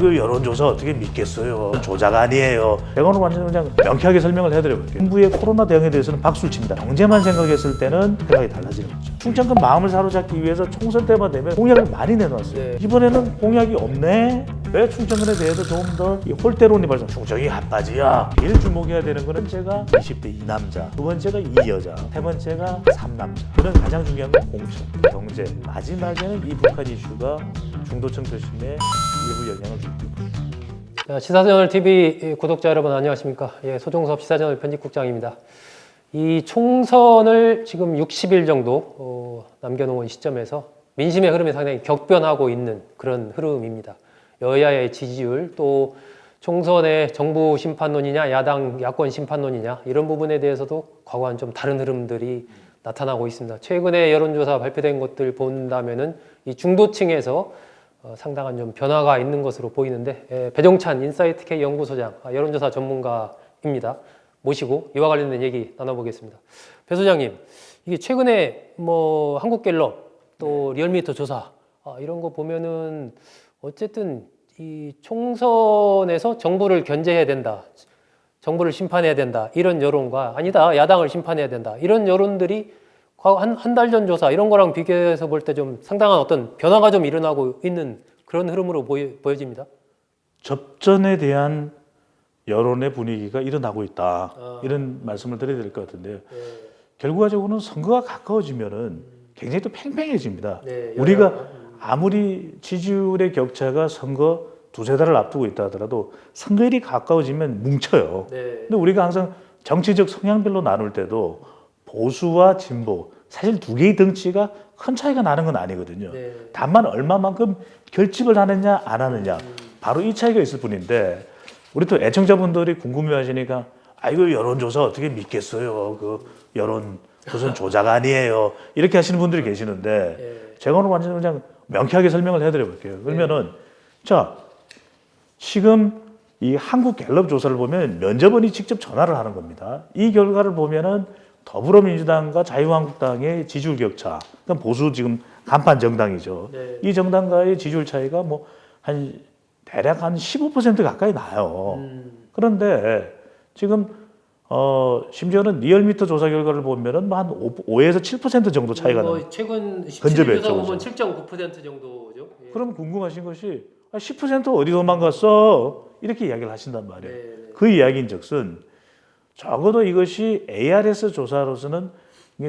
아이고 여론조사 어떻게 믿겠어요. 조작 아니에요. 제가 오늘 완전 그냥 명쾌하게 설명을 해드려볼게요. 정부의 코로나 대응에 대해서는 박수를 칩니다. 경제만 생각했을 때는 생각이 달라지는 거죠. 충청권 마음을 사로잡기 위해서 총선 때만 되면 공약을 많이 내놓았어요. 네. 이번에는 공약이 없네. 왜 충청권에 대해서 조금 더 홀대론이 발생? 충청이 핫바지야. 제일 주목해야 되는 거는 제가 20대 이 남자, 두 번째가 이 여자, 세 번째가 3남자. 그런 가장 중요한 건 공천, 경제. 마지막에는 이 북한 이슈가 중도층 표심에 일부 영향을 줄 겁니다. 시사저널 TV 구독자 여러분 안녕하십니까? 예, 소종섭 시사저널 편집국장입니다. 이 총선을 지금 60일 정도 남겨놓은 시점에서 민심의 흐름이 상당히 격변하고 있는 그런 흐름입니다. 여야의 지지율 또 총선의 정부 심판론이냐 야당 야권 심판론이냐 이런 부분에 대해서도 과거와는 좀 다른 흐름들이 나타나고 있습니다. 최근에 여론조사 발표된 것들 본다면은 이 중도층에서 상당한 좀 변화가 있는 것으로 보이는데 배종찬 인사이트K 연구소장 여론조사 전문가입니다. 모시고 이와 관련된 얘기 나눠보겠습니다. 배 소장님, 이게 최근에 뭐 한국갤럽 또 리얼미터 조사 이런 거 보면은 어쨌든 이 총선에서 정부를 견제해야 된다, 정부를 심판해야 된다 이런 여론과 아니다 야당을 심판해야 된다 이런 여론들이 한 달 전 조사 이런 거랑 비교해서 볼 때 좀 상당한 어떤 변화가 좀 일어나고 있는 그런 흐름으로 보여집니다. 접전에 대한 여론의 분위기가 일어나고 있다. 이런 말씀을 드려야 될 것 같은데요. 결과적으로는 선거가 가까워지면은 굉장히 또 팽팽해집니다. 우리가 아무리 지지율의 격차가 선거 두세 달을 앞두고 있다 하더라도 선거일이 가까워지면 뭉쳐요. 근데 우리가 항상 정치적 성향별로 나눌 때도 보수와 진보 사실 두 개의 덩치가 큰 차이가 나는 건 아니거든요. 다만 얼마만큼 결집을 하느냐 안 하느냐 바로 이 차이가 있을 뿐인데 우리 또 애청자분들이 궁금해하시니까 아이고 여론조사 어떻게 믿겠어요. 그 여론 무슨 조작 아니에요. 이렇게 하시는 분들이 계시는데 제가 오늘 완전 그냥 명쾌하게 설명을 해드려 볼게요. 그러면은 자 지금 이 한국갤럽 조사를 보면 면접원이 직접 전화를 하는 겁니다. 이 결과를 보면은 더불어민주당과 자유한국당의 지지율 격차, 그러니까 보수 지금 간판 정당이죠. 이 정당과의 지지율 차이가 뭐 대략 한 15% 가까이 나요. 그런데 지금 심지어는 리얼미터 조사 결과를 보면은 한 5에서 7% 정도 차이가 나요. 최근 17일 조사 보면 7.9% 정도죠. 그럼 궁금하신 것이 10% 어디 도망갔어? 이렇게 이야기를 하신단 말이에요. 그 이야기인즉슨 적어도 이것이 ARS 조사로서는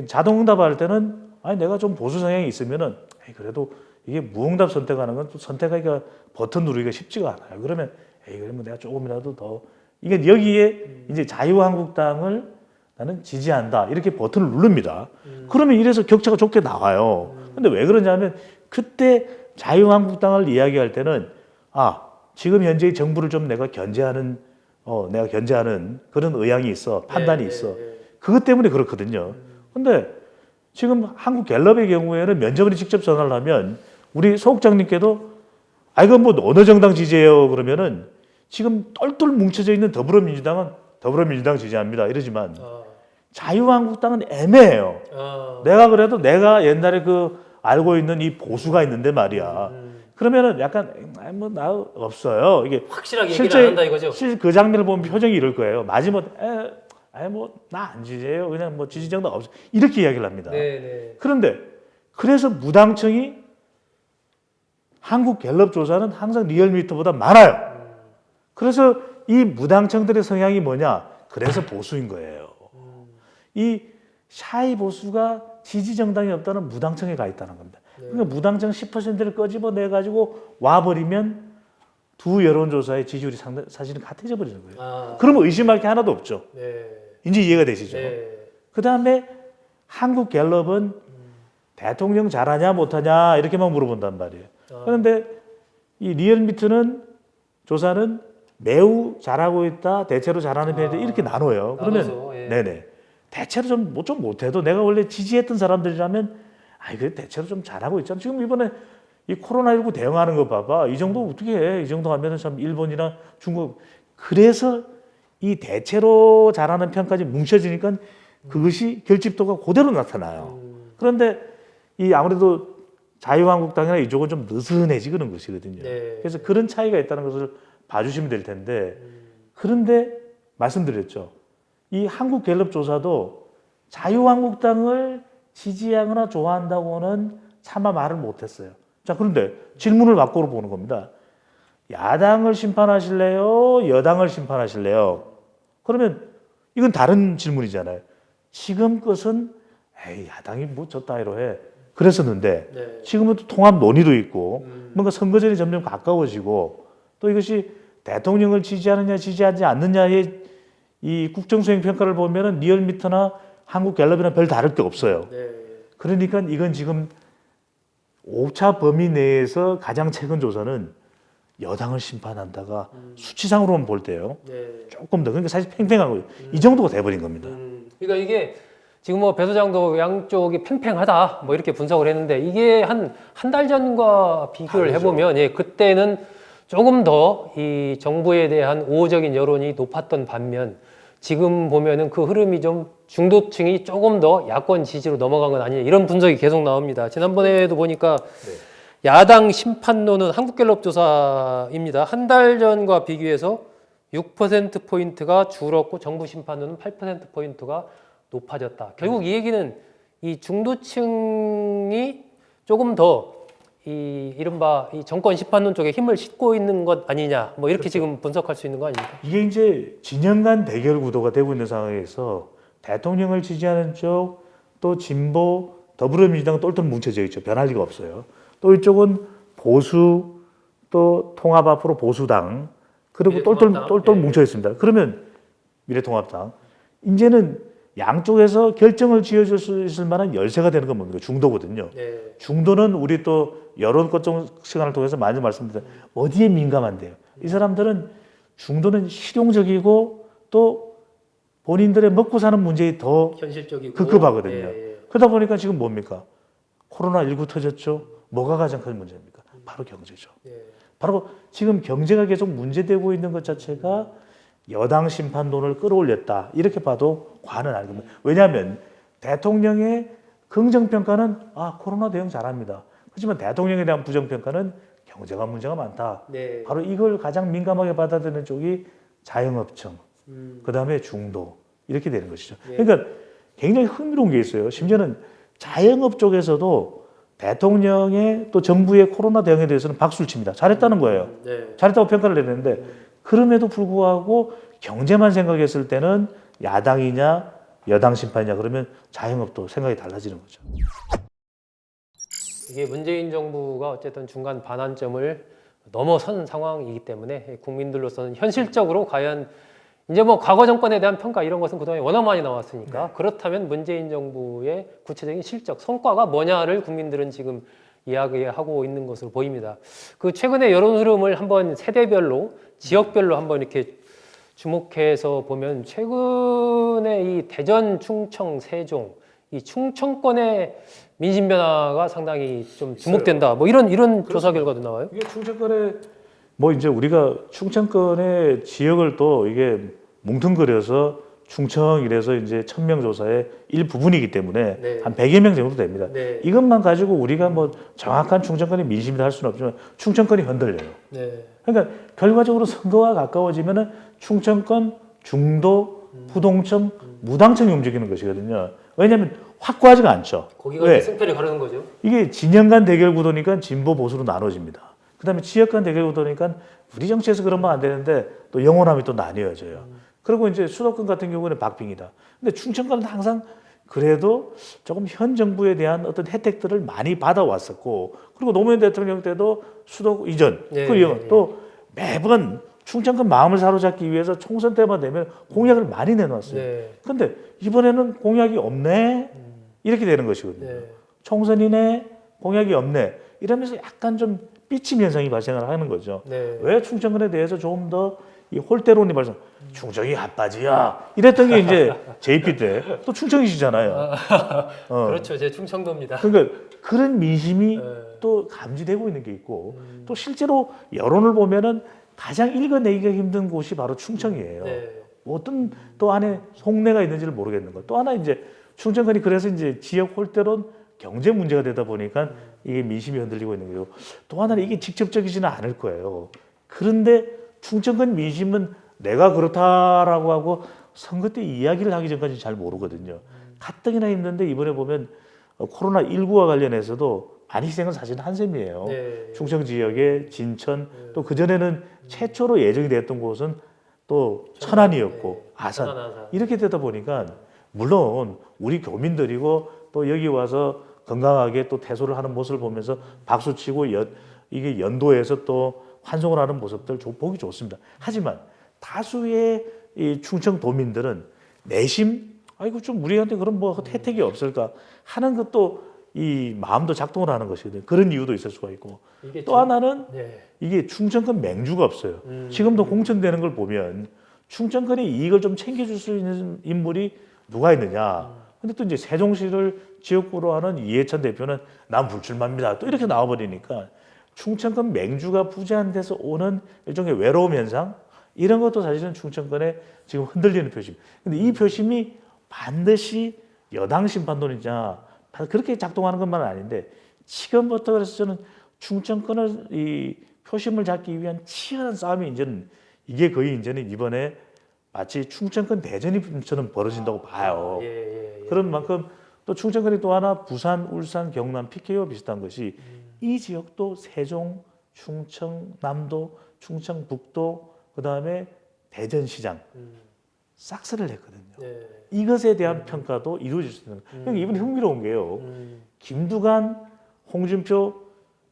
자동응답할 때는 아니 내가 좀 보수 성향이 있으면은 그래도 이게 무응답 선택하는 건 또 선택하기가 버튼 누르기가 쉽지가 않아요. 그러면 그러면 내가 조금이라도 더 이게 여기에 이제 자유한국당을 나는 지지한다 이렇게 버튼을 누릅니다. 그러면 이래서 격차가 좁게 나와요. 근데 왜 그러냐면 그때 자유한국당을 이야기할 때는 지금 현재의 정부를 좀 내가 견제하는 그런 의향이 있어, 판단이 있어. 그것 때문에 그렇거든요. 근데 지금 한국갤럽의 경우에는 면접원이 직접 전화를 하면 우리 소국장님께도 이건 뭐 어느 정당 지지해요 그러면은 지금 똘똘 뭉쳐져 있는 더불어민주당은 더불어민주당 지지합니다 이러지만 자유한국당은 애매해요. 내가 그래도 내가 옛날에 그 알고 있는 이 보수가 있는데 말이야. 그러면은 약간 뭐 나 없어요. 이게 확실하게 얘기를 안 한다 이거죠. 실제 그 장면을 보면 표정이 이럴 거예요. 마지막 뭐 나 안 지지해요. 그냥 뭐 지지 정당 없어. 이렇게 이야기를 합니다. 그런데 그래서 무당층이 한국 갤럽 조사는 항상 리얼미터보다 많아요. 그래서 이 무당층들의 성향이 뭐냐? 그래서 보수인 거예요. 이 샤이 보수가 지지 정당이 없다는 무당층에 가 있다는 겁니다. 그러니까 무당층 10%를 꺼집어내 가지고 와버리면 두 여론조사의 지지율이 사실은 같아져 버리는 거예요. 그러면 의심할 게 하나도 없죠. 이제 이해가 되시죠? 그 다음에 한국 갤럽은 대통령 잘하냐 못하냐 이렇게만 물어본단 말이에요. 그런데 이 리얼미터는 조사는 매우 잘하고 있다, 대체로 잘하는 편이다 이렇게 나눠요. 그러면 네네 대체로 좀 못해도 내가 원래 지지했던 사람들이라면 그래 대체로 좀 잘하고 있잖아. 지금 이번에 이 코로나19 대응하는 거 봐봐. 이 정도 어떻게 해? 이 정도 하면은 참 일본이나 중국 그래서 이 대체로 잘하는 편까지 뭉쳐지니까 그것이 결집도가 그대로 나타나요. 그런데 이 아무래도 자유한국당이나 이쪽은 좀 느슨해지는 것이거든요. 네. 그래서 그런 차이가 있다는 것을 봐주시면 될 텐데 그런데 말씀드렸죠. 이 한국갤럽조사도 자유한국당을 지지하거나 좋아한다고는 차마 말을 못했어요. 자, 그런데 질문을 바꾸어 보는 겁니다. 야당을 심판하실래요? 여당을 심판하실래요? 그러면 이건 다른 질문이잖아요. 지금 것은 에이, 야당이 뭐 저 따위로 해. 그랬었는데 네. 지금은 또 통합 논의도 있고 뭔가 선거전이 점점 가까워지고 또 이것이 대통령을 지지하느냐 지지하지 않느냐의 이 국정수행 평가를 보면은 리얼미터나 한국갤럽이나 별 다를 게 없어요. 네. 그러니까 이건 지금 오차 범위 내에서 가장 최근 조사는 여당을 심판한다가 수치상으로만 볼 때요. 네. 조금 더 그러니까 사실 팽팽하고 이 정도가 돼버린 겁니다. 그러니까 이게 지금 뭐 배 소장도 양쪽이 팽팽하다 뭐 이렇게 분석을 했는데 이게 한 달 전과 비교를 다르죠. 해보면 예, 그때는 조금 더 이 정부에 대한 우호적인 여론이 높았던 반면 지금 보면은 그 흐름이 좀 중도층이 조금 더 야권 지지로 넘어간 건 아니냐 이런 분석이 계속 나옵니다. 지난번에도 보니까 야당 심판론은 한국갤럽 조사입니다. 한 달 전과 비교해서 6%포인트가 줄었고 정부 심판론은 8%포인트가 높아졌다. 결국 이 얘기는 이 중도층이 조금 더 이 이른바 이 정권 심판론 쪽에 힘을 싣고 있는 것 아니냐. 뭐 이렇게 지금 분석할 수 있는 거 아닙니까? 이게 이제 진영 간 대결 구도가 되고 있는 상황에서 대통령을 지지하는 쪽 또 진보 더불어민주당은 똘똘 뭉쳐져 있죠. 변할 리가 없어요. 또 이쪽은 보수 또 통합 앞으로 보수당 그리고 미래통합당. 똘똘 예. 뭉쳐 있습니다. 그러면 미래통합당 이제는 양쪽에서 결정을 지어줄 수 있을 만한 열쇠가 되는 건 뭡니까? 중도거든요. 네. 중도는 우리 또 여론 거점 시간을 통해서 많이 말씀드렸는데 어디에 민감한데요? 이 사람들은 중도는 실용적이고 또 본인들의 먹고 사는 문제에 더 현실적이고 급급하거든요. 예. 그러다 보니까 지금 뭡니까? 코로나19 터졌죠. 뭐가 가장 큰 문제입니까? 바로 경제죠. 예. 바로 지금 경제가 계속 문제되고 있는 것 자체가 여당 심판론을 끌어올렸다. 이렇게 봐도 과는 아닙니다. 왜냐하면 대통령의 긍정평가는 코로나 대응 잘합니다. 하지만 대통령에 대한 부정평가는 경제가 문제가 많다. 네. 바로 이걸 가장 민감하게 받아들이는 쪽이 자영업청, 그 다음에 중도 이렇게 되는 것이죠. 네. 그러니까 굉장히 흥미로운 게 있어요. 심지어는 자영업 쪽에서도 대통령의 또 정부의 코로나 대응에 대해서는 박수를 칩니다. 잘했다는 거예요. 네. 잘했다고 평가를 내는데 그럼에도 불구하고 경제만 생각했을 때는 야당이냐 여당 심판이냐 그러면 자영업도 생각이 달라지는 거죠. 이게 문재인 정부가 어쨌든 중간 반환점을 넘어선 상황이기 때문에 국민들로서는 현실적으로 과연 이제 뭐 과거 정권에 대한 평가 이런 것은 그동안에 워낙 많이 나왔으니까 그렇다면 문재인 정부의 구체적인 실적 성과가 뭐냐를 국민들은 지금 이야기하고 있는 것으로 보입니다. 그 최근의 여론 흐름을 한번 세대별로 지역별로 한번 이렇게 주목해서 보면 최근에 이 대전, 충청, 세종 이 충청권의 민심 변화가 상당히 좀 주목된다. 뭐 이런 조사 결과도 나와요. 이게 충청권에 뭐 이제 우리가 충청권의 지역을 또 이게 뭉뚱그려서 충청 이래서 이제 1000명 조사의 일부분이기 때문에 네. 한 100여 명 정도 됩니다. 네. 이것만 가지고 우리가 뭐 정확한 충청권의 민심이다 할 수는 없지만 충청권이 흔들려요. 네. 그러니까 결과적으로 선거가 가까워지면은 충청권, 중도, 부동층, 무당층이 움직이는 것이거든요. 왜냐하면 확고하지가 않죠. 거기가 왜? 이제 승패를 가르는 거죠. 이게 진영 간 대결 구도니까 진보 보수로 나눠집니다. 그다음에 지역 간 대결 구도니까 우리 정치에서 그러면 안 되는데 또 영혼함이 또 나뉘어져요. 그리고 이제 수도권 같은 경우는 박빙이다. 근데 충청권은 항상 그래도 조금 현 정부에 대한 어떤 혜택들을 많이 받아왔었고 그리고 노무현 대통령 때도 수도 이전 네, 또 매번 충청권 마음을 사로잡기 위해서 총선 때만 되면 공약을 많이 내놨어요. 네. 근데 이번에는 공약이 없네 이렇게 되는 것이거든요. 네. 총선이네 공약이 없네 이러면서 약간 좀 삐침 현상이 발생을 하는 거죠. 네. 왜 충청권에 대해서 조금 더 이 홀대론이 발생? 충청이 핫바지야 이랬던 게 이제 JP 때 또 충청이시잖아요. 그렇죠. 제 충청도입니다. 그러니까 그런 민심이 네. 또 감지되고 있는 게 있고 또 실제로 여론을 보면은 가장 읽어내기가 힘든 곳이 바로 충청이에요. 네. 어떤 또 안에 속내가 있는지를 모르겠는 거. 또 하나 이제 충청권이 그래서 이제 지역 홀대론 경제 문제가 되다 보니까 이게 민심이 흔들리고 있는 거고, 또 하나는 이게 직접적이지는 않을 거예요. 그런데 충청권 민심은 내가 그렇다라고 하고 선거 때 이야기를 하기 전까지 잘 모르거든요. 가뜩이나 힘든데 이번에 보면 코로나19와 관련해서도 많이 희생은 사실 한 셈이에요. 네. 충청 지역의 진천, 또 그전에는 최초로 예정이 됐던 곳은 또 천안이었고 아산. 이렇게 되다 보니까 물론 우리 교민들이고 또 여기 와서 건강하게 또 퇴소를 하는 모습을 보면서 박수치고 이게 연도에서 또 환송을 하는 모습들 보기 좋습니다. 하지만 다수의 이 충청도민들은 내심 아이고 좀 우리한테 그런 뭐 혜택이 없을까 하는 것도 이 마음도 작동을 하는 것이거든요. 그런 이유도 있을 수가 있고, 또 하나는 이게 충청권 맹주가 없어요. 지금도 공천되는 걸 보면 충청권의 이익을 좀 챙겨줄 수 있는 인물이 누가 있느냐. 근데 또 이제 세종시를 지역구로 하는 이해찬 대표는 난 불출마입니다. 또 이렇게 나와버리니까 충청권 맹주가 부재한 데서 오는 일종의 외로움 현상, 이런 것도 사실은 충청권에 지금 흔들리는 표심입니다. 근데 이 표심이 반드시 여당 심판론이냐 그렇게 작동하는 것만은 아닌데, 지금부터 그래서 저는 충청권을 이 표심을 잡기 위한 치열한 싸움이 이제는 이게 거의 이제는 이번에 마치 충청권 대전이처럼 벌어진다고 봐요. 그런 만큼 또 충청권이 또 하나 부산, 울산, 경남, PK와 비슷한 것이 이 지역도 세종, 충청남도, 충청북도, 그 다음에 대전시장 싹쓸이를 했거든요. 이것에 대한 평가도 이루어질 수 있는. 그러니까 이번에 흥미로운 게요. 김두관, 홍준표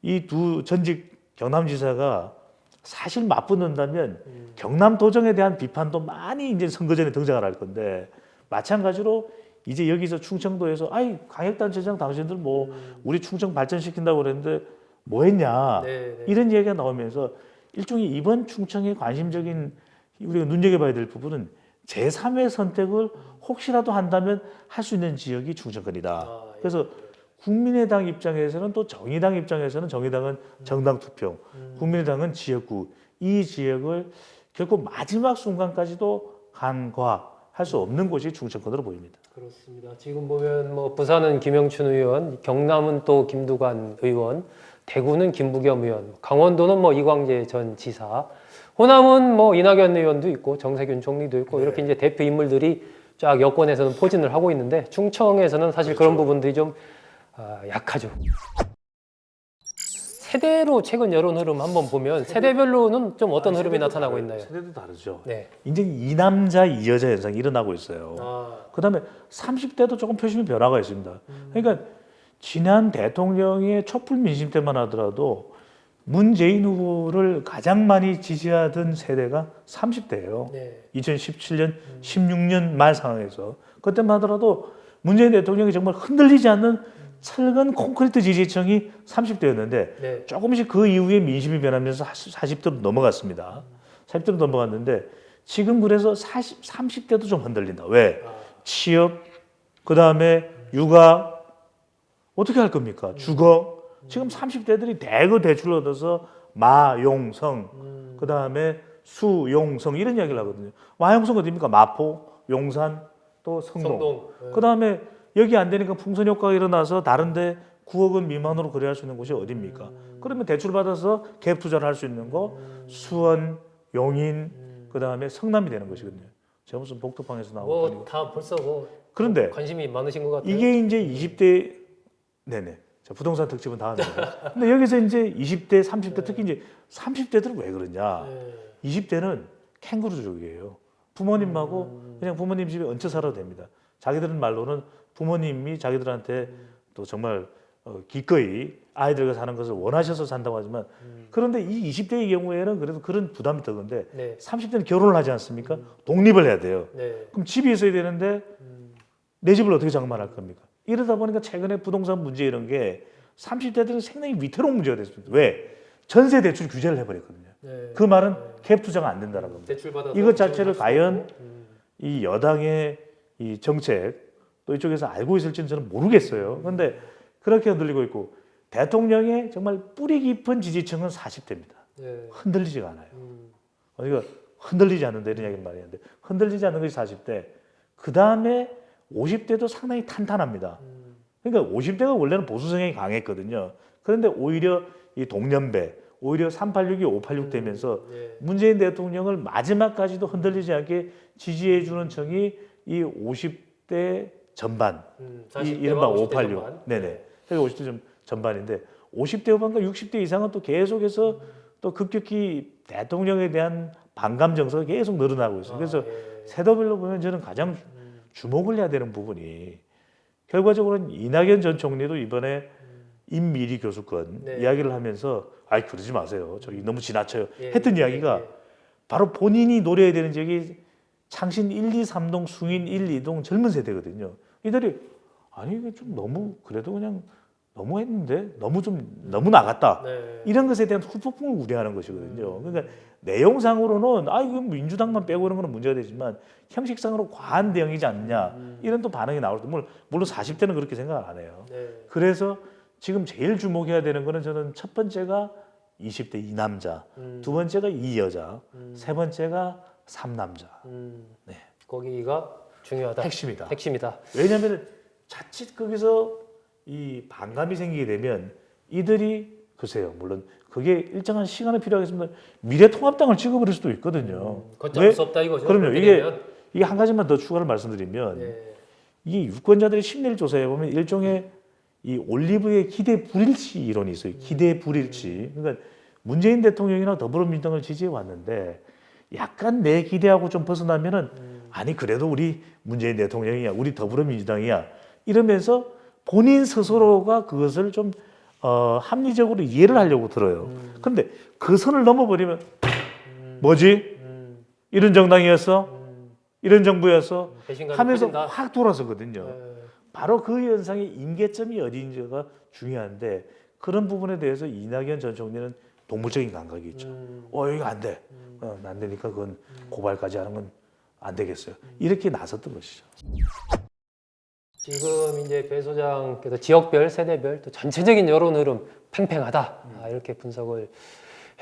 이 두 전직 경남지사가 사실 맞붙는다면 경남도정에 대한 비판도 많이 이제 선거 전에 등장을 할 건데, 마찬가지로 이제 여기서 충청도에서 아이 광역단체장 당신들 뭐 우리 충청 발전시킨다고 그랬는데 뭐 했냐 이런 얘기가 나오면서 일종의 이번 충청에 관심적인 우리가 눈여겨봐야 될 부분은 제3의 선택을 혹시라도 한다면 할 수 있는 지역이 충청권이다. 그래서 국민의당 입장에서는 또 정의당 입장에서는 정의당은 정당 투표, 국민의당은 지역구, 이 지역을 결코 마지막 순간까지도 간과할 수 없는 곳이 충청권으로 보입니다. 그렇습니다. 지금 보면 뭐 부산은 김영춘 의원, 경남은 또 김두관 의원, 대구는 김부겸 의원, 강원도는 뭐 이광재 전 지사, 호남은 뭐 이낙연 의원도 있고 정세균 총리도 있고 이렇게 이제 대표 인물들이 쫙 여권에서는 포진을 하고 있는데, 충청에서는 사실 그런 부분들이 좀 약하죠. 세대로 최근 여론 흐름 한번 보면 세대별로는 좀 어떤 흐름이 나타나고 있나요? 세대도 다르죠. 네. 이제 이 남자 이 여자 현상이 일어나고 있어요. 그다음에 30대도 조금 표심의 변화가 있습니다. 그러니까 지난 대통령의 촛불 민심 때만 하더라도 문재인 후보를 가장 많이 지지하던 세대가 30대예요. 2017년, 16년 말 상황에서 그때만 하더라도 문재인 대통령이 정말 흔들리지 않는 철근 콘크리트 지지층이 30대였는데 조금씩 그 이후에 민심이 변하면서 40대로 넘어갔습니다. 40대로 넘어갔는데 지금 그래서 30대도 좀 흔들린다. 왜? 취업, 그 다음에 육아, 어떻게 할 겁니까? 주거. 지금 30대들이 대거 대출을 얻어서 마용성, 그 다음에 수용성 이런 이야기를 하거든요. 마용성 어디입니까? 마포, 용산, 또 성동. 그 다음에 여기 안 되니까 풍선 효과가 일어나서 다른데 9억 원 미만으로 거래할 수 있는 곳이 어디입니까? 그러면 대출 받아서 갭 투자를 할 수 있는 거 수원, 용인, 그 다음에 성남이 되는 것이거든요. 제가 무슨 복덕방에서 나온 거 아니고. 다 벌써 그런데 관심이 많으신 것 같아요. 이게 이제 20대 네네. 자, 부동산 특집은 다음에. 근데 여기서 이제 20대, 30대 특히 이제 30대들은 왜 그러냐? 20대는 캥거루족이에요. 부모님하고 그냥 부모님 집에 얹혀 살아도 됩니다. 자기들은 말로는 부모님이 자기들한테 또 정말 기꺼이 아이들과 사는 것을 원하셔서 산다고 하지만, 그런데 이 20대의 경우에는 그래도 그런 부담이 드는데 30대는 결혼을 하지 않습니까? 독립을 해야 돼요. 그럼 집이 있어야 되는데 내 집을 어떻게 장만할 겁니까? 이러다 보니까 최근에 부동산 문제 이런 게 30대들은 상당히 위태로운 문제가 됐습니다. 왜? 전세 대출 규제를 해버렸거든요. 그 말은 갭 투자가 안 된다는 겁니다. 이것 자체를 과연 이 여당의 이 정책 또 이쪽에서 알고 있을지는 저는 모르겠어요. 그런데 그렇게 흔들리고 있고, 대통령의 정말 뿌리 깊은 지지층은 40대입니다. 흔들리지가 않아요. 그러니까 흔들리지 않는다 이런 이야기를 많이 하는데, 흔들리지 않는 것이 40대. 그 다음에 50대도 상당히 탄탄합니다. 그러니까 50대가 원래는 보수 성향이 강했거든요. 그런데 오히려 이 동년배, 오히려 386이 586 되면서 예. 문재인 대통령을 마지막까지도 흔들리지 않게 지지해주는 층이 이 50대 전반, 이 40대와 이른바 50대 586, 전반. 네네, 그게 50대 전반인데 50대 후반과 60대 이상은 또 계속해서 또 급격히 대통령에 대한 반감 정서가 계속 늘어나고 있어요. 그래서 예. 세대별로 보면 저는 가장 주목을 해야 되는 부분이 결과적으로는 이낙연 전 총리도 이번에 임미리 교수권 네. 이야기를 하면서 아이 그러지 마세요. 저기 너무 지나쳐요. 예. 했던 이야기가 예. 바로 본인이 노려야 되는 지역이 창신 1, 2, 3동, 숭인 1, 2동 젊은 세대거든요. 이들이 아니 이게 좀 너무 그래도 그냥 너무 했는데 너무 나갔다. 네. 이런 것에 대한 후폭풍을 우려하는 것이거든요. 그러니까 내용상으로는 아 이거 민주당만 빼고 이런 거는 문제가 되지만 형식상으로 과한 대응이지 않느냐 이런 또 반응이 나올 때 물론 40대는 그렇게 생각을 안 해요. 네. 그래서 지금 제일 주목해야 되는 거는 저는 첫 번째가 20대 이 남자, 두 번째가 이 여자, 세 번째가 3남자. 네. 거기가 중요하다. 핵심이다. 핵심이다. 왜냐하면 자칫 거기서 이 반감이 생기게 되면 이들이 글쎄요, 물론 그게 일정한 시간이 필요하겠습니다. 미래통합당을 찍어버릴 수도 있거든요. 걷잡을 수 없다 이거죠. 그럼요. 그렇게 이게 되면. 한 가지만 더 추가를 말씀드리면 네. 이게 유권자들의 심리를 조사해 보면 일종의 이 올리브의 기대 불일치 이론이 있어요. 기대 불일치. 그러니까 문재인 대통령이나 더불어민주당을 지지해 왔는데 약간 내 기대하고 좀 벗어나면은 아니 그래도 우리 문재인 대통령이야, 우리 더불어민주당이야 이러면서 본인 스스로가 그것을 좀 합리적으로 이해를 하려고 들어요. 그런데 그 선을 넘어버리면 뭐지? 이런 정당이었어? 이런 정부였어? 배신감이 하면서 커진다. 확 돌아서거든요. 네. 바로 그 현상의 임계점이 어디인지가 중요한데 그런 부분에 대해서 이낙연 전 총리는 동물적인 감각이 있죠. 이거 안 돼. 안 되니까 그건 고발까지 하는 건 안 되겠어요. 이렇게 나섰던 것이죠. 지금 이제 배 소장께서 지역별, 세대별 또 전체적인 여론 흐름 팽팽하다 이렇게 분석을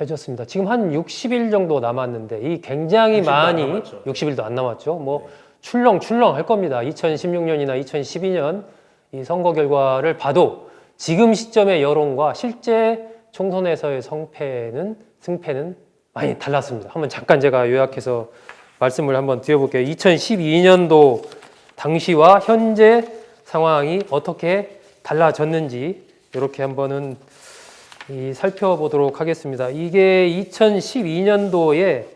해줬습니다. 지금 한 60일 정도 남았는데 이 굉장히 60일 도 안 많이 남았죠. 60일도 안 남았죠. 뭐 출렁출렁 할 겁니다. 2016년이나 2012년 이 선거 결과를 봐도 지금 시점의 여론과 실제 총선에서의 승패는 많이 달랐습니다. 한번 잠깐 제가 요약해서 말씀을 한번 드려볼게요. 2012년도 당시와 현재 상황이 어떻게 달라졌는지 이렇게 한번은 살펴보도록 하겠습니다. 이게 2012년도에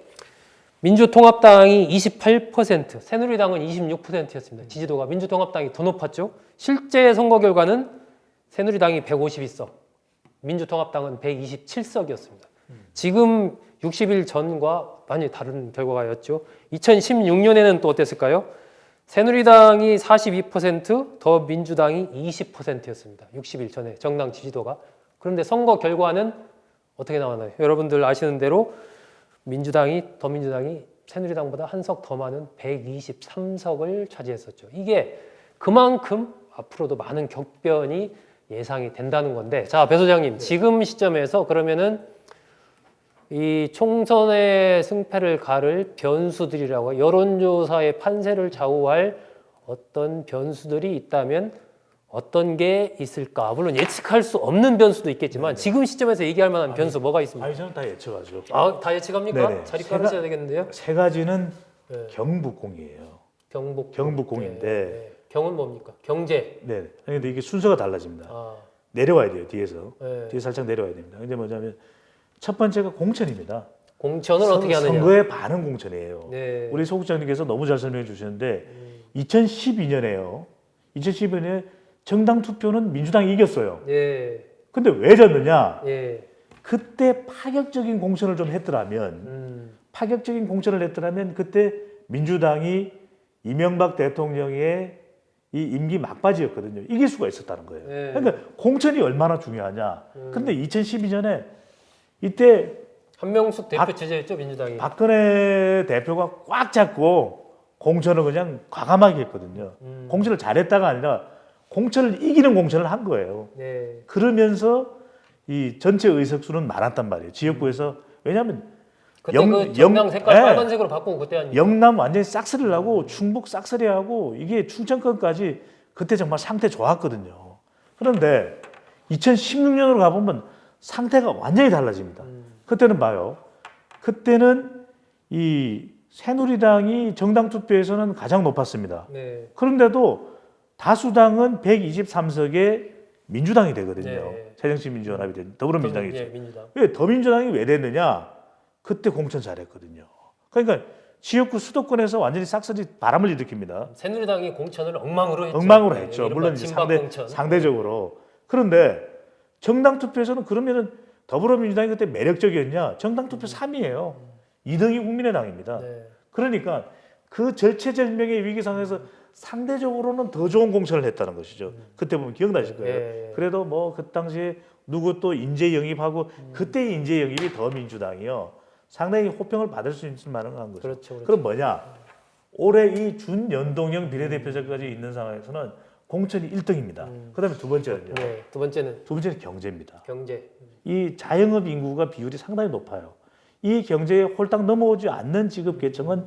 민주통합당이 28%, 새누리당은 26%였습니다. 지지도가 민주통합당이 더 높았죠. 실제 선거 결과는 새누리당이 152석, 민주통합당은 127석이었습니다. 지금 60일 전과 많이 다른 결과였죠. 2016년에는 또 어땠을까요? 새누리당이 42%, 더민주당이 20%였습니다. 60일 전에 정당 지지도가. 그런데 선거 결과는 어떻게 나왔나요? 여러분들 아시는 대로 더민주당이 새누리당보다 한 석 더 많은 123석을 차지했었죠. 이게 그만큼 앞으로도 많은 격변이 예상이 된다는 건데, 자, 배 소장님, 지금 시점에서 그러면은 이 총선의 승패를 가를 변수들이라고 여론조사의 판세를 좌우할 어떤 변수들이 있다면 어떤 게 있을까? 물론 예측할 수 없는 변수도 있겠지만 지금 시점에서 얘기할 만한 변수 뭐가 있습니까? 아니 저는 다 예측하죠. 다 예측합니까? 네네. 자리 깔으셔야 되겠는데요. 세 가지는 네. 경북공이에요. 네, 경북공인데 네. 경은 뭡니까? 경제. 네. 근데 이게 순서가 달라집니다. 아, 내려와야 돼요, 뒤에서. 네. 뒤에 살짝 내려와야 됩니다. 근데 뭐냐면 첫 번째가 공천입니다. 공천을 어떻게 하느냐? 선거의 반응 공천이에요. 네. 우리 소 국장님께서 너무 잘 설명해 주셨는데 2012년에요. 2012년에 정당 투표는 민주당이 이겼어요. 예. 근데 왜 졌느냐? 예. 그때 파격적인 공천을 좀 했더라면 파격적인 공천을 했더라면 그때 민주당이 이명박 대통령의 이 임기 막바지였거든요. 이길 수가 있었다는 거예요. 네. 그러니까 공천이 얼마나 중요하냐. 근데 2012년에 이때 한명숙 대표 체제였죠, 민주당이. 박근혜 대표가 꽉 잡고 공천을 그냥 과감하게 했거든요. 공천을 잘했다가 아니라 공천을 이기는 공천을 한 거예요. 네. 그러면서 이 전체 의석수는 많았단 말이에요. 지역구에서. 왜냐하면 그때 그 정당 색깔 네. 빨간색으로 바꾸고 그때 한 영남 완전히 싹쓸이를 하고 충북 싹쓸이하고 이게 충청권까지 그때 정말 상태 좋았거든요. 그런데 2016년으로 가보면 상태가 완전히 달라집니다. 그때는 봐요. 그때는 이 새누리당이 정당 투표에서는 가장 높았습니다. 네. 그런데도 다수당은 123석에 민주당이 되거든요. 네. 새정치민주연합이 된 더불어민주당이죠. 예, 민주당. 왜 더민주당이 왜 됐느냐? 그때 공천 잘했거든요. 그러니까 지역구 수도권에서 완전히 싹쓸이 바람을 일으킵니다. 새누리당이 공천을 엉망으로 했죠. 엉망으로 네, 했죠. 이른바 물론 이제 진박 공천. 상대적으로. 그런데 정당 투표에서는 그러면은 더불어민주당이 그때 매력적이었냐? 정당 투표 3위예요. 2등이 국민의당입니다. 네. 그러니까 그 절체절명의 위기 상황에서 상대적으로는 더 좋은 공천을 했다는 것이죠. 그때 보면 기억나실 거예요. 예. 그래도 뭐 그 당시에 누구 또 인재 영입하고 그때 인재 영입이 더 민주당이요. 상당히 호평을 받을 수 있을 만한 거죠. 그렇죠. 그럼 뭐냐? 올해 이 준연동형 비례대표자까지 있는 상황에서는 공천이 1등입니다. 그다음에 두 번째는요. 네. 두 번째는 두 번째는 경제입니다. 경제. 이 자영업 인구가 비율이 상당히 높아요. 이 경제에 홀딱 넘어오지 않는 직업 계층은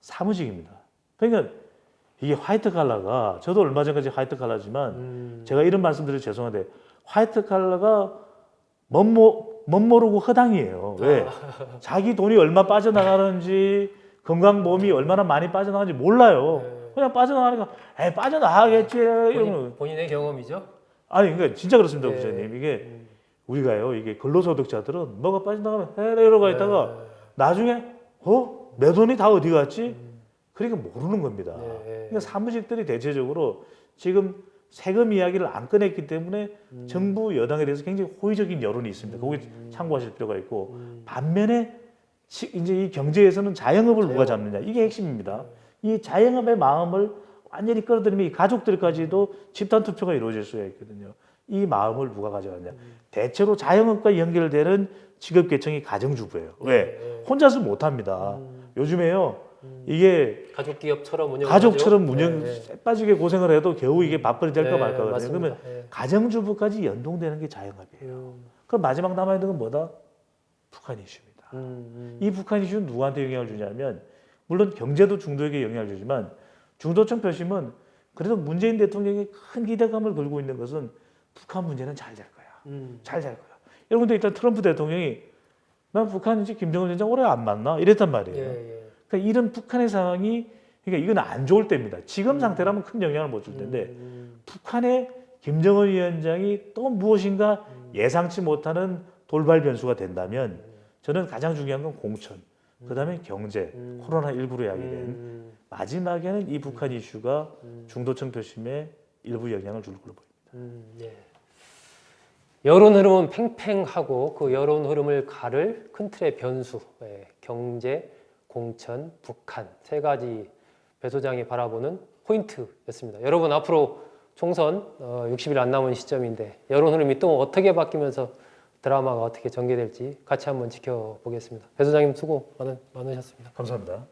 사무직입니다. 그러니까 이게 화이트 칼라가 저도 얼마 전까지 화이트 칼라지만 제가 이런 말씀드려 죄송한데 화이트 칼라가 멋모르고 허당이에요. 왜? 자기 돈이 얼마 빠져나가는지 건강보험이 얼마나 많이 빠져나가는지 몰라요. 그냥 빠져나가니까 빠져나가겠지 이러면 본인의 경험이죠. 아니 그러니까 진짜 그렇습니다, 네. 부장님. 이게 우리가요, 이게 근로소득자들은 뭐가 빠져나가면 이러고 있다가 나중에 내 돈이 다 어디 갔지? 그러니까 모르는 겁니다. 그러니까 사무직들이 대체적으로 지금 세금 이야기를 안 꺼냈기 때문에 정부 여당에 대해서 굉장히 호의적인 여론이 있습니다. 거기 참고하실 필요가 있고 반면에 이제 이 경제에서는 자영업을 누가 잡느냐 이게 핵심입니다. 이 자영업의 마음을 완전히 끌어들이면 이 가족들까지도 집단 투표가 이루어질 수가 있거든요. 이 마음을 누가 가져가느냐. 대체로 자영업과 연결되는 직업 계층이 가정주부예요. 왜? 혼자서 못합니다. 요즘에요. 이게 가족기업처럼 운영 가족처럼 빠지게 고생을 해도 겨우 이게 밥벌이 될까 말까 거든요. 맞습니다. 그러면 가정주부까지 연동되는 게 자영업이에요. 그럼 마지막 남아있는 건 뭐다? 북한 이슈입니다. 이 북한 이슈는 누구한테 영향을 주냐면 물론 경제도 중도에게 영향을 주지만 중도층 표심은 그래도 문재인 대통령이 큰 기대감을 걸고 있는 것은 북한 문제는 잘 될 거야. 잘 될 거야. 여러분들 일단 트럼프 대통령이 난 북한인지 김정은 위원장 오래 안 만나 이랬단 말이에요. 그러니까 이런 북한의 상황이 그러니까 이건 안 좋을 때입니다. 지금 상태라면 큰 영향을 못 줄 텐데 북한의 김정은 위원장이 또 무엇인가 예상치 못하는 돌발 변수가 된다면 저는 가장 중요한 건 공천, 그다음에 경제, 코로나19로 야기된 마지막에는 이 북한 이슈가 중도층 표심에 일부 영향을 줄 걸로 보입니다. 여론 흐름은 팽팽하고 그 여론 흐름을 가를 큰 틀의 변수, 경제, 공천, 북한 세 가지 배 소장이 바라보는 포인트였습니다. 여러분 앞으로 총선 60일 안 남은 시점인데 여론 흐름이 또 어떻게 바뀌면서 드라마가 어떻게 전개될지 같이 한번 지켜보겠습니다. 배 소장님 수고 많으셨습니다. 감사합니다.